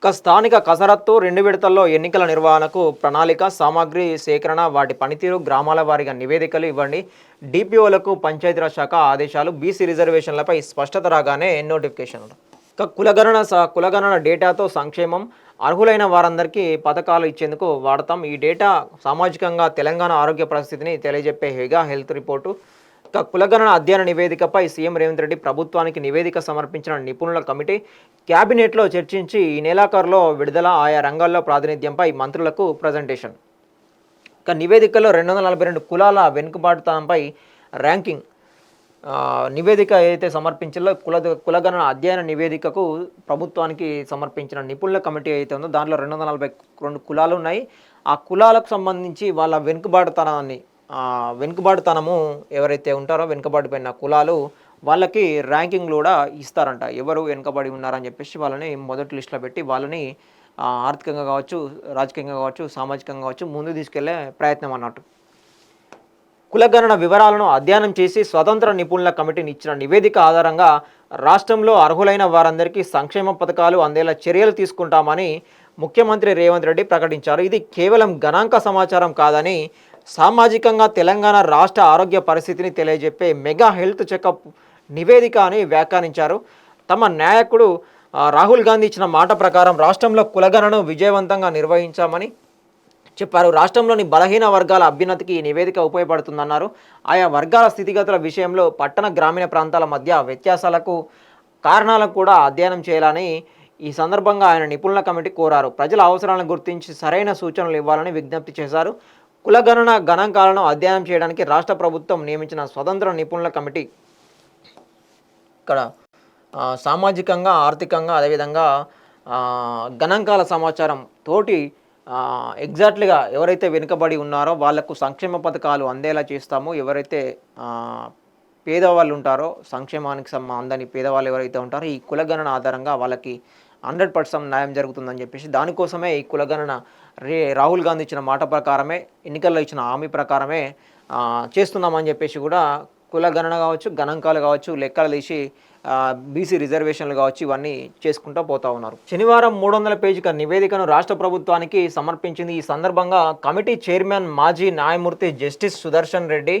స్థానిక కసరత్తు 2 విడతల్లో ఎన్నికల నిర్వహణకు ప్రణాళిక, సామాగ్రి సేకరణ, వాటి పనితీరు, గ్రామాల వారీగా నివేదికలు ఇవ్వండి. డిపిఓలకు పంచాయతీరాజ్ శాఖ ఆదేశాలు. బీసీ రిజర్వేషన్లపై స్పష్టత రాగానే నోటిఫికేషన్లు. కులగణన డేటాతో సంక్షేమం, అర్హులైన వారందరికీ పథకాలు ఇచ్చేందుకు వాడతాం. ఈ డేటా సామాజికంగా తెలంగాణ ఆరోగ్య పరిస్థితిని తెలియజెప్పే హెగా హెల్త్ రిపోర్టు. కులగణన అధ్యయన నివేదికపై సీఎం రేవంత్ రెడ్డి ప్రభుత్వానికి నివేదిక సమర్పించిన నిపుణుల కమిటీ కేబినెట్లో చర్చించి ఈ నెలాఖరులో విడుదల. ఆయా రంగాల్లో ప్రాతినిధ్యంపై మంత్రులకు ప్రజెంటేషన్. నివేదికలో 242 కులాల వెనుకబాటుతనంపై ర్యాంకింగ్ నివేదిక ఏదైతే సమర్పించిందో కులగణన అధ్యయన నివేదికకు ప్రభుత్వానికి సమర్పించిన నిపుణుల కమిటీ అయితే ఉందో దాంట్లో 242 కులాలు ఉన్నాయి. ఆ కులాలకు సంబంధించి వాళ్ళ వెనుకబాటుతనము ఎవరైతే ఉంటారో వెనుకబాటుపోయిన కులాలు వాళ్ళకి ర్యాంకింగ్ కూడా ఇస్తారంట. ఎవరు వెనుకబడి ఉన్నారని చెప్పేసి వాళ్ళని మొదటి లిస్టులో పెట్టి వాళ్ళని ఆర్థికంగా కావచ్చు, రాజకీయంగా కావచ్చు, సామాజికంగా కావచ్చు ముందు తీసుకెళ్లే ప్రయత్నం అన్నట్టు. కులగణన వివరాలను అధ్యయనం చేసి స్వతంత్ర నిపుణుల కమిటీని ఇచ్చిన నివేదిక ఆధారంగా రాష్ట్రంలో అర్హులైన వారందరికీ సంక్షేమ పథకాలు అందేలా చర్యలు తీసుకుంటామని ముఖ్యమంత్రి రేవంత్ రెడ్డి ప్రకటించారు. ఇది కేవలం గణాంక సమాచారం కాదని, సామాజికంగా తెలంగాణ రాష్ట్ర ఆరోగ్య పరిస్థితిని తెలియజెప్పే మెగా హెల్త్ చెకప్ నివేదిక అని వ్యాఖ్యానించారు. తమ నాయకుడు రాహుల్ గాంధీ ఇచ్చిన మాట ప్రకారం రాష్ట్రంలో కులగణనను విజయవంతంగా నిర్వహించామని చెప్పారు. రాష్ట్రంలోని బలహీన వర్గాల అభ్యున్నతికి ఈ నివేదిక ఉపయోగపడుతుందన్నారు. ఆయా వర్గాల స్థితిగతుల విషయంలో పట్టణ గ్రామీణ ప్రాంతాల మధ్య వ్యత్యాసాలకు కారణాలకు కూడా అధ్యయనం చేయాలని ఈ సందర్భంగా ఆయన నిపుణుల కమిటీ కోరారు. ప్రజల అవసరాలను గుర్తించి సరైన సూచనలు ఇవ్వాలని విజ్ఞప్తి చేశారు. కులగణన గణాంకాలను అధ్యయనం చేయడానికి రాష్ట్ర ప్రభుత్వం నియమించిన స్వతంత్ర నిపుణుల కమిటీ ఇక్కడ సామాజికంగా, ఆర్థికంగా, అదేవిధంగా గణాంకాల సమాచారం తోటి ఎగ్జాక్ట్లీగా ఎవరైతే వెనుకబడి ఉన్నారో వాళ్లకు సంక్షేమ పథకాలు అందేలా చేస్తామో, ఎవరైతే పేదవాళ్ళు ఉంటారో సంక్షేమానికి అందని పేదవాళ్ళు ఎవరైతే ఉంటారో ఈ కులగణన ఆధారంగా వాళ్ళకి 100% న్యాయం జరుగుతుందని చెప్పేసి దానికోసమే ఈ కులగణన రాహుల్ గాంధీ ఇచ్చిన మాట ప్రకారమే, ఎన్నికల్లో ఇచ్చిన హామీ ప్రకారమే చేస్తున్నామని చెప్పేసి కూడా కులగణన కావచ్చు, గణాంకాలు కావచ్చు, లెక్కలు తీసి బీసీ రిజర్వేషన్లు కావచ్చు ఇవన్నీ చేసుకుంటూ పోతూ ఉన్నారు. శనివారం 300 పేజీల నివేదికను రాష్ట్ర ప్రభుత్వానికి సమర్పించింది. ఈ సందర్భంగా కమిటీ చైర్మన్ మాజీ న్యాయమూర్తి జస్టిస్ సుదర్శన్ రెడ్డి